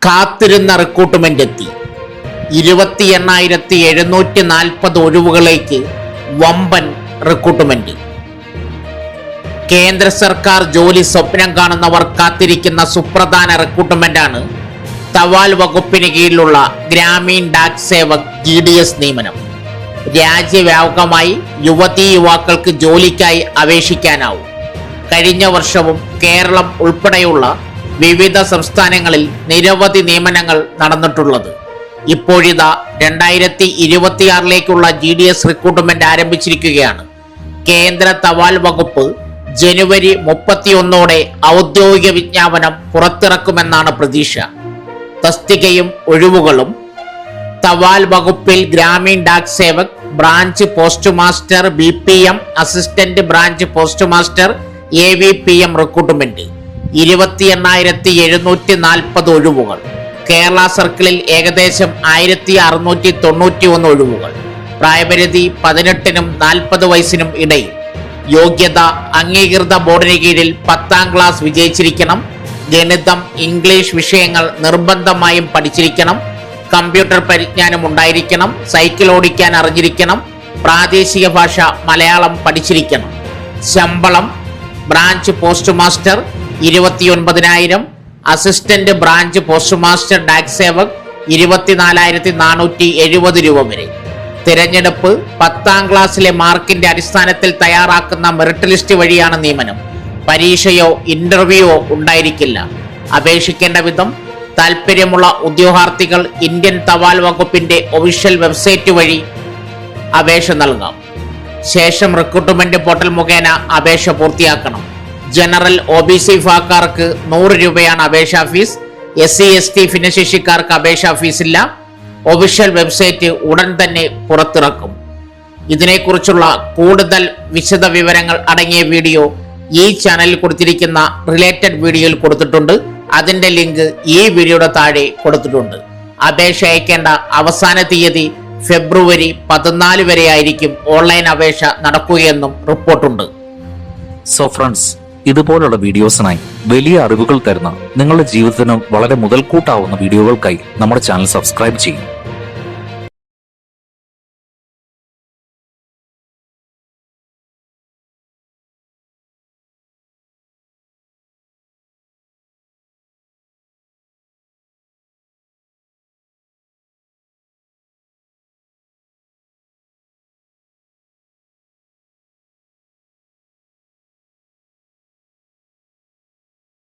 കാത്തിരുന്ന റിക്രൂട്ട്മെന്റ് എത്തി. 28,740 ഒഴിവുകളിലേക്ക് വമ്പൻ റിക്രൂട്ട്മെന്റ്. കേന്ദ്ര സർക്കാർ ജോലി സ്വപ്നം കാണുന്നവർ കാത്തിരിക്കുന്ന സുപ്രധാന റിക്രൂട്ട്മെന്റാണ് തപാൽ വകുപ്പിന് കീഴിലുള്ള ഗ്രാമീൺ ഡാക് സേവക് GDS നിയമനം. രാജ്യവ്യാപകമായി യുവതീ യുവാക്കൾക്ക് ജോലിക്കായി അപേക്ഷിക്കാനാവും. കഴിഞ്ഞ വർഷവും കേരളം ഉൾപ്പെടെയുള്ള വിവിധ സംസ്ഥാനങ്ങളിൽ നിരവധി നിയമനങ്ങൾ നടന്നിട്ടുള്ളത്. ഇപ്പോഴിതാ 2026 GDS റിക്രൂട്ട്മെന്റ് ആരംഭിച്ചിരിക്കുകയാണ്. കേന്ദ്ര തപാൽ വകുപ്പ് ജനുവരി 31 ഔദ്യോഗിക വിജ്ഞാപനം പുറത്തിറക്കുമെന്നാണ് പ്രതീക്ഷ. തസ്തികയും ഒഴിവുകളും: തപാൽ വകുപ്പിൽ Gramin Dak Sevak, branch post master, BPM assistant branch post master, AVPM recruitment. 28,740 ഒഴിവുകൾ. കേരള സർക്കിളിൽ ഏകദേശം 1,691 ഒഴിവുകൾ. പ്രായപരിധി 18-നും 40 വയസ്സിനും ഇടയിൽ. യോഗ്യത: അംഗീകൃത ബോർഡിന് കീഴിൽ 10ാം ക്ലാസ് വിജയിച്ചിരിക്കണം. ഗണിതം, ഇംഗ്ലീഷ് വിഷയങ്ങൾ നിർബന്ധമായും പഠിച്ചിരിക്കണം. കമ്പ്യൂട്ടർ പരിജ്ഞാനം ഉണ്ടായിരിക്കണം. സൈക്കിൾ ഓടിക്കാൻ അറിഞ്ഞിരിക്കണം. പ്രാദേശിക ഭാഷ മലയാളം പഠിച്ചിരിക്കണം. ശമ്പളം: branch post master 29,000, assistant branch post master Dak Sevak 24,470 രൂപ വരെ. തിരഞ്ഞെടുപ്പ്: 10ാം ക്ലാസ്സിലെ മാർക്കിന്റെ അടിസ്ഥാനത്തിൽ തയ്യാറാക്കുന്ന മെറിറ്റ് ലിസ്റ്റ് വഴിയാണ് നിയമനം. പരീക്ഷയോ ഇന്റർവ്യൂയോ ഉണ്ടായിരിക്കില്ല. അപേക്ഷിക്കേണ്ട വിധം: താൽപ്പര്യമുള്ള ഉദ്യോഗാർത്ഥികൾ ഇന്ത്യൻ തപാൽ വകുപ്പിന്റെ ഒഫീഷ്യൽ വെബ്സൈറ്റ് വഴി അപേക്ഷ നൽകാം. ശേഷം റിക്രൂട്ട്മെന്റ് പോർട്ടൽ മുഖേന അപേക്ഷ പൂർത്തിയാക്കണം. ജനറൽ OBC വിഭാഗക്കാർക്ക് 100 രൂപയാണ് അപേക്ഷാ ഫീസ്. SC/ST ഭിന്നശേഷിക്കാർക്ക് അപേക്ഷാ ഫീസില്ല. ഒഫീഷ്യൽ വെബ്സൈറ്റ് ഉടൻ തന്നെ പുറത്തിറക്കും. ഇതിനെക്കുറിച്ചുള്ള കൂടുതൽ വിശദ വിവരങ്ങൾ അടങ്ങിയ വീഡിയോ ഈ ചാനലിൽ കൊടുത്തിരിക്കുന്ന റിലേറ്റഡ് വീഡിയോയിൽ കൊടുത്തിട്ടുണ്ട്. അതിന്റെ ലിങ്ക് ഈ വീഡിയോയുടെ താഴെ കൊടുത്തിട്ടുണ്ട്. അപേക്ഷ അയക്കേണ്ട അവസാന തീയതി ഫെബ്രുവരി 14 വരെ ആയിരിക്കും ഓൺലൈൻ അപേക്ഷ നടക്കുകയെന്നും റിപ്പോർട്ടുണ്ട്. സോ ഫ്രണ്ട്സ്, ഇതുപോലുള്ള വീഡിയോസിനായി വലിയ അറിവുകൾ തരുന്ന നിങ്ങളുടെ ജീവിതത്തിന് വളരെ മുതൽക്കൂട്ടാവുന്ന വീഡിയോകൾക്കായി നമ്മുടെ ചാനൽ സബ്സ്ക്രൈബ് ചെയ്യും.